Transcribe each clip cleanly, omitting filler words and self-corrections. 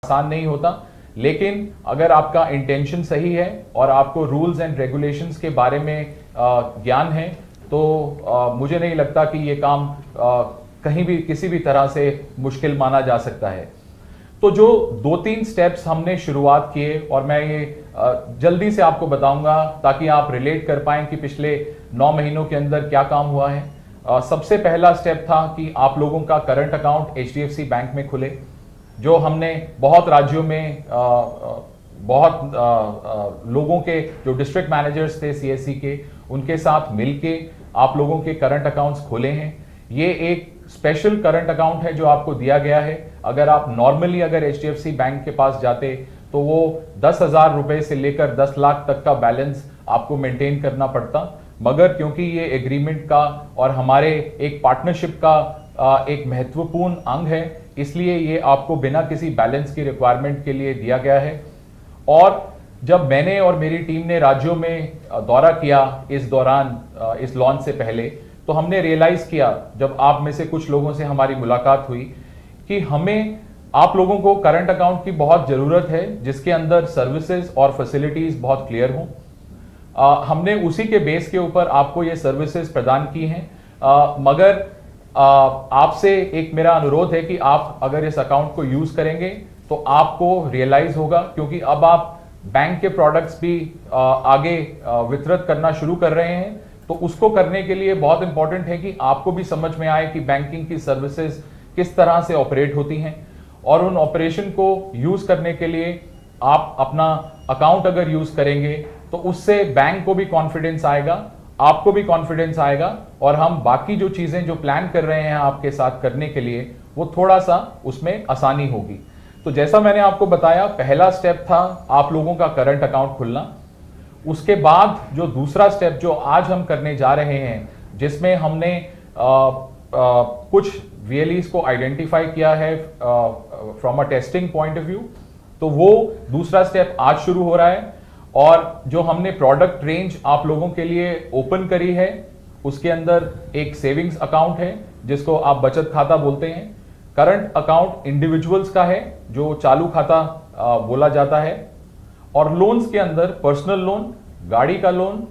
आसान नहीं होता, लेकिन अगर आपका इंटेंशन सही है और आपको रूल्स एंड रेगुलेशंस के बारे में ज्ञान है तो मुझे नहीं लगता कि ये काम कहीं भी किसी भी तरह से मुश्किल माना जा सकता है। तो जो 2-3 स्टेप्स हमने शुरुआत किए और मैं ये जल्दी से आपको बताऊंगा ताकि आप रिलेट कर पाएं कि पिछले 9 महीनों के अंदर क्या काम हुआ है। सबसे पहला स्टेप था कि आप लोगों का करंट अकाउंट HDFC बैंक में खुले, जो हमने बहुत राज्यों में बहुत लोगों के जो डिस्ट्रिक्ट मैनेजर्स थे CSC के, उनके साथ मिलके आप लोगों के करंट अकाउंट्स खोले हैं। ये एक स्पेशल करंट अकाउंट है जो आपको दिया गया है। अगर आप नॉर्मली अगर HDFC बैंक के पास जाते तो वो 10,000 रुपए से लेकर 10 लाख तक का बैलेंस आपको मेंटेन करना पड़ता, मगर क्योंकि ये एग्रीमेंट का और हमारे एक पार्टनरशिप का एक महत्वपूर्ण अंग है, इसलिए ये आपको बिना किसी बैलेंस की रिक्वायरमेंट के लिए दिया गया है। और जब मैंने और मेरी टीम ने राज्यों में दौरा किया इस दौरान, इस लॉन्च से पहले, तो हमने रियलाइज किया जब आप में से कुछ लोगों से हमारी मुलाकात हुई कि हमें आप लोगों को करंट अकाउंट की बहुत जरूरत है जिसके अंदर सर्विसेज और फैसिलिटीज बहुत क्लियर हों। हमने उसी के बेस के ऊपर आपको ये सर्विसेज प्रदान की हैं, मगर आपसे एक मेरा अनुरोध है कि आप अगर इस अकाउंट को यूज करेंगे तो आपको रियलाइज होगा, क्योंकि अब आप बैंक के प्रोडक्ट्स भी आगे वितरित करना शुरू कर रहे हैं, तो उसको करने के लिए बहुत इंपॉर्टेंट है कि आपको भी समझ में आए कि बैंकिंग की सर्विसेज किस तरह से ऑपरेट होती हैं, और उन ऑपरेशन को यूज करने के लिए आप अपना अकाउंट अगर यूज करेंगे तो उससे बैंक को भी कॉन्फिडेंस आएगा, आपको भी कॉन्फिडेंस आएगा, और हम बाकी जो चीजें जो प्लान कर रहे हैं आपके साथ करने के लिए वो थोड़ा सा उसमें आसानी होगी। तो जैसा मैंने आपको बताया, पहला स्टेप था आप लोगों का करंट अकाउंट खुलना। उसके बाद जो दूसरा स्टेप जो आज हम करने जा रहे हैं, जिसमें हमने कुछ VLEs को आइडेंटिफाई किया है from a testing point of view, तो वो दूसरा स्टेप आज शुरू हो रहा है। और जो हमने प्रोडक्ट रेंज आप लोगों के लिए ओपन करी है, उसके अंदर एक सेविंग्स अकाउंट है जिसको आप बचत खाता बोलते हैं। करंट अकाउंट इंडिविजुअल्स का है जो चालू खाता बोला जाता है, और लोन्स के अंदर पर्सनल लोन, गाड़ी का लोन,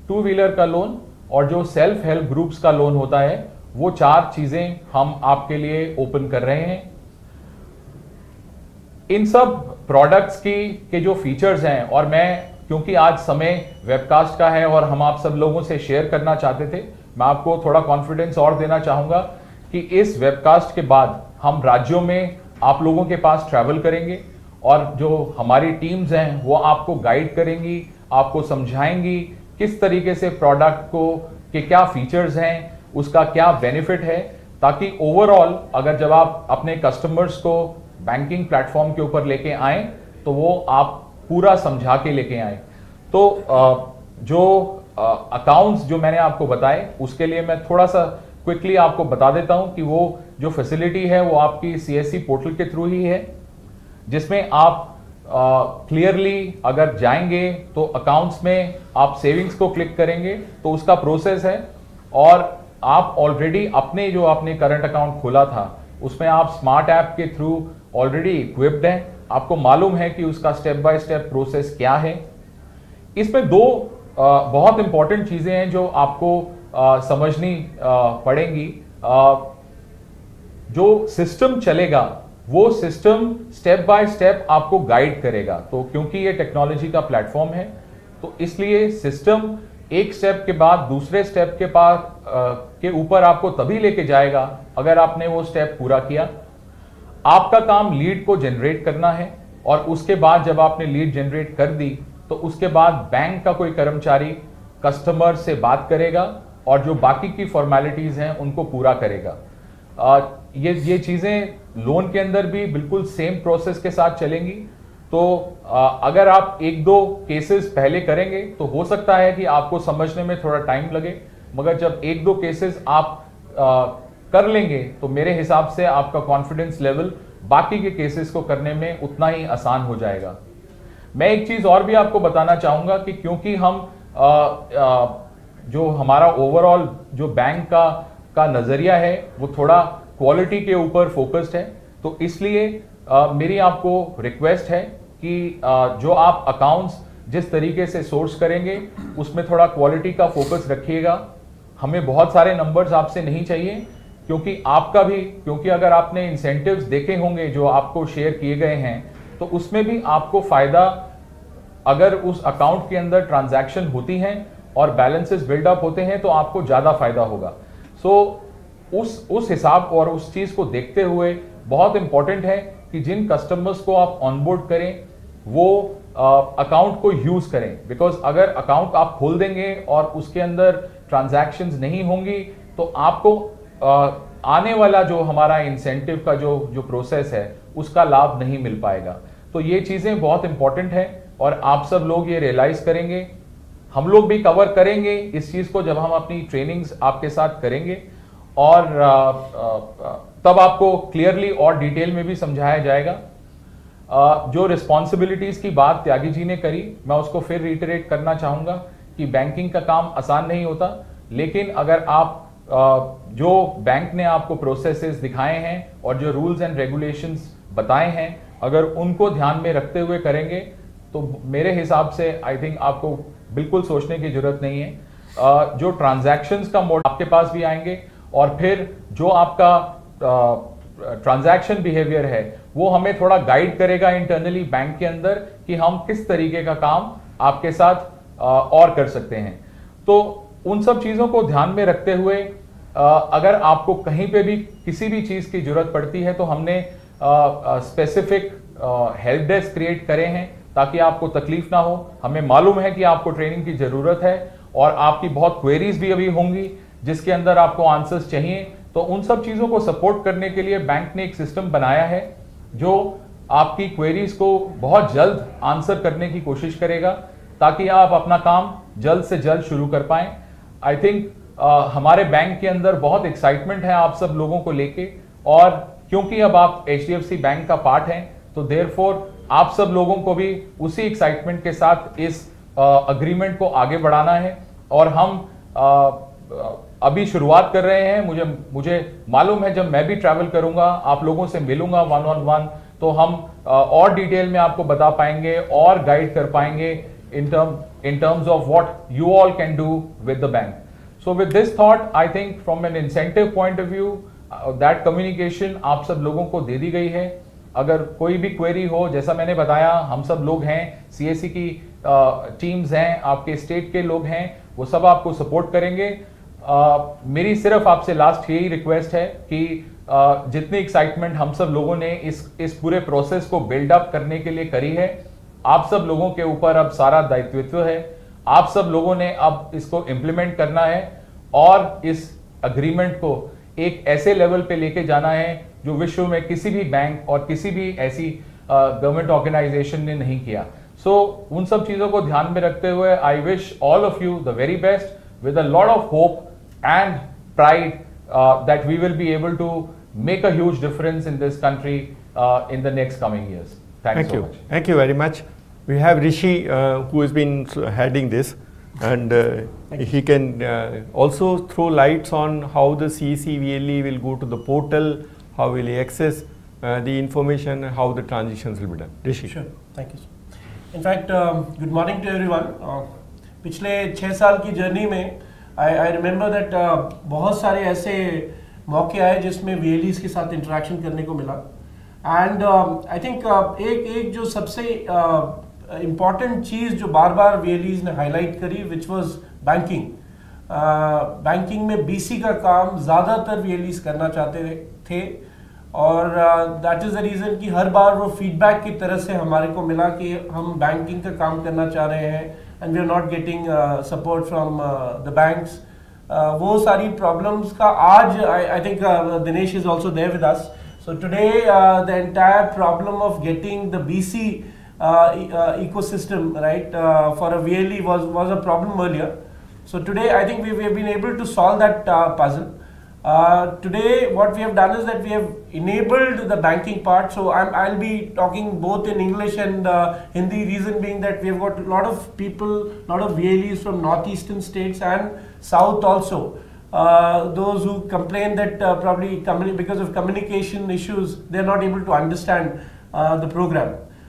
2 व्हीलर का लोन और जो सेल्फ हेल्प ग्रुप्स का लोन होता है, वो 4 चीजें हम आपके लिए ओपन कर रहे हैं। इन सब प्रोडक्ट्स के जो फीचर्स हैं, और मैं क्योंकि आज समय वेबकास्ट का है और हम आप सब लोगों से शेयर करना चाहते थे, मैं आपको थोड़ा कॉन्फिडेंस और देना चाहूंगा कि इस वेबकास्ट के बाद हम राज्यों में आप लोगों के पास ट्रैवल करेंगे और जो हमारी टीम्स हैं वो आपको गाइड करेंगी, आपको समझाएंगी किस तरीके से प्रोडक्ट को के क्या फीचर्स हैं, उसका क्या बेनिफिट है, ताकि ओवरऑल अगर जब आप अपने कस्टमर्स को बैंकिंग प्लेटफॉर्म के ऊपर लेके आए तो वो आप पूरा समझा के लेके आए। तो जो अकाउंट्स जो मैंने आपको बताए उसके लिए मैं थोड़ा सा क्विकली आपको बता देता हूं कि वो जो फैसिलिटी है वो आपकी CSC पोर्टल के थ्रू ही है, जिसमें आप क्लियरली अगर जाएंगे तो अकाउंट्स में आप सेविंग्स को क्लिक करेंगे तो उसका प्रोसेस है, और आप ऑलरेडी अपने जो आपने करंट अकाउंट खोला था उसमें आप स्मार्ट ऐप के थ्रू ऑलरेडी इक्विप्ड हैं, आपको मालूम है कि उसका स्टेप बाय स्टेप प्रोसेस क्या है। इसमें 2 बहुत इंपॉर्टेंट चीजें हैं जो आपको समझनी पड़ेंगी। जो सिस्टम चलेगा वो सिस्टम स्टेप बाय स्टेप आपको गाइड करेगा, तो क्योंकि ये टेक्नोलॉजी का प्लेटफॉर्म है तो इसलिए सिस्टम एक स्टेप के बाद दूसरे स्टेप के पास के ऊपर आपको तभी लेके जाएगा अगर आपने वो स्टेप पूरा किया। आपका काम लीड को जनरेट करना है, और उसके बाद जब आपने लीड जनरेट कर दी तो उसके बाद बैंक का कोई कर्मचारी कस्टमर से बात करेगा और जो बाकी की फॉर्मेलिटीज हैं उनको पूरा करेगा। ये चीजें लोन के अंदर भी बिल्कुल सेम प्रोसेस के साथ चलेंगी। तो अगर आप 1-2 केसेस पहले करेंगे तो हो सकता है कि आपको समझने में थोड़ा टाइम लगे, मगर जब 1-2 केसेस आप कर लेंगे तो मेरे हिसाब से आपका कॉन्फिडेंस लेवल बाकी के केसेस को करने में उतना ही आसान हो जाएगा। मैं एक चीज और भी आपको बताना चाहूंगा कि क्योंकि हम जो हमारा ओवरऑल जो बैंक का नजरिया है वो थोड़ा क्वालिटी के ऊपर फोकस्ड है, तो इसलिए मेरी आपको रिक्वेस्ट है कि जो आप अकाउंट्स जिस तरीके से सोर्स करेंगे उसमें थोड़ा क्वालिटी का फोकस रखिएगा। हमें बहुत सारे नंबर्स आपसे नहीं चाहिए, क्योंकि अगर आपने इंसेंटिव्स देखे होंगे जो आपको शेयर किए गए हैं तो उसमें भी आपको फायदा, अगर उस अकाउंट के अंदर ट्रांजैक्शन होती हैं और बैलेंसेस बिल्डअप होते हैं तो आपको ज्यादा फायदा होगा। उस हिसाब और उस चीज को देखते हुए बहुत इंपॉर्टेंट है कि जिन कस्टमर्स को आप ऑनबोर्ड करें वो अकाउंट को यूज करें, बिकॉज अगर अकाउंट आप खोल देंगे और उसके अंदर ट्रांजैक्शंस नहीं होंगी तो आपको आने वाला जो हमारा इंसेंटिव का जो प्रोसेस है उसका लाभ नहीं मिल पाएगा। तो ये चीजें बहुत इंपॉर्टेंट है और आप सब लोग ये रियलाइज करेंगे, हम लोग भी कवर करेंगे इस चीज को जब हम अपनी ट्रेनिंग्स आपके साथ करेंगे और तब आपको क्लियरली और डिटेल में भी समझाया जाएगा। जो रिस्पॉन्सिबिलिटीज की बात त्यागी जी ने करी, मैं उसको फिर रिटरेट करना चाहूंगा कि बैंकिंग का काम आसान नहीं होता, लेकिन अगर आप जो बैंक ने आपको प्रोसेसेस दिखाए हैं और जो रूल्स एंड रेगुलेशंस बताए हैं अगर उनको ध्यान में रखते हुए करेंगे तो मेरे हिसाब से आई थिंक आपको बिल्कुल सोचने की जरूरत नहीं है। जो ट्रांजैक्शंस का मोड आपके पास भी आएंगे और फिर जो आपका ट्रांजैक्शन बिहेवियर है वो हमें थोड़ा गाइड करेगा इंटरनली बैंक के अंदर कि हम किस तरीके का काम आपके साथ और कर सकते हैं। तो उन सब चीजों को ध्यान में रखते हुए अगर आपको कहीं पे भी किसी भी चीज की जरूरत पड़ती है तो हमने स्पेसिफिक हेल्प डेस्क क्रिएट करे हैं ताकि आपको तकलीफ ना हो। हमें मालूम है कि आपको ट्रेनिंग की जरूरत है और आपकी बहुत क्वेरीज भी अभी होंगी जिसके अंदर आपको आंसर्स चाहिए, तो उन सब चीजों को सपोर्ट करने के लिए बैंक ने एक सिस्टम बनाया है जो आपकी क्वेरीज को बहुत जल्द आंसर करने की कोशिश करेगा ताकि आप अपना काम जल्द से जल्द शुरू कर पाएं। आई थिंक हमारे बैंक के अंदर बहुत एक्साइटमेंट है आप सब लोगों को लेके, और क्योंकि अब आप HDFC बैंक का पार्ट हैं तो देयरफॉर आप सब लोगों को भी उसी एक्साइटमेंट के साथ इस अग्रीमेंट को आगे बढ़ाना है। और हम अभी शुरुआत कर रहे हैं। मुझे मालूम है जब मैं भी ट्रैवल करूंगा, आप लोगों से मिलूंगा 1-on-1, तो हम और डिटेल में आपको बता पाएंगे और गाइड कर पाएंगे in terms of what you all can do with the bank. So with this thought, I think from an incentive point of view, that communication आप सब लोगों को दे दी गई है। अगर कोई भी क्वेरी हो, जैसा मैंने बताया हम सब लोग हैं, CAC की टीम्स हैं, आपके स्टेट के लोग हैं, वो सब आपको सपोर्ट करेंगे। मेरी सिर्फ आपसे लास्ट यही रिक्वेस्ट है कि जितनी एक्साइटमेंट हम सब लोगों ने इस पूरे प्रोसेस को बिल्डअप करने के लिए करी है, आप सब लोगों के ऊपर अब सारा दायित्व है। आप सब लोगों ने अब इसको इम्प्लीमेंट करना है और इस अग्रीमेंट को एक ऐसे लेवल पे लेके जाना है जो विश्व में किसी भी बैंक और किसी भी ऐसी गवर्नमेंट ऑर्गेनाइजेशन ने नहीं किया। उन सब चीजों को ध्यान में रखते हुए I wish all of you the very best with a lot of hope and pride that we will be able to make a huge difference in this country in the next coming years. Thank you so much. Thank you very much. We have Rishi who has been heading this, and he can also throw lights on how the CAC VLE will go to the portal, how will he access the information, and how the transitions will be done. Rishi. Sure. Thank you. In fact, good morning to everyone. पिछले 6 साल की journey में I remember that बहुत सारे ऐसे मौके आए जिसमें VLEs के साथ इंटरेक्शन करने को मिला, एंड आई थिंक एक जो सबसे इम्पॉर्टेंट चीज़ जो बार बार VLEs ने हाईलाइट करी विच वाज बैंकिंग। बैंकिंग में BC का काम ज़्यादातर VLEs करना चाहते थे और दैट इज़ द रीज़न कि हर बार वो फीडबैक की तरह से हमारे को मिला कि हम बैंकिंग का काम करना चाह रहे हैं and we are not getting support from the banks. वो सारी problems का आज I think Dinesh is also there with us. So today the entire problem of getting the BC ecosystem right for a VLE was a problem earlier. So today I think we have been able to solve that puzzle. Today what we have done is that we have enabled the banking part, so I'll be talking both in English and Hindi, reason being that we have got a lot of people, lot of VLEs from northeastern states and south also, those who complain that probably because of communication issues they are not able to understand the program.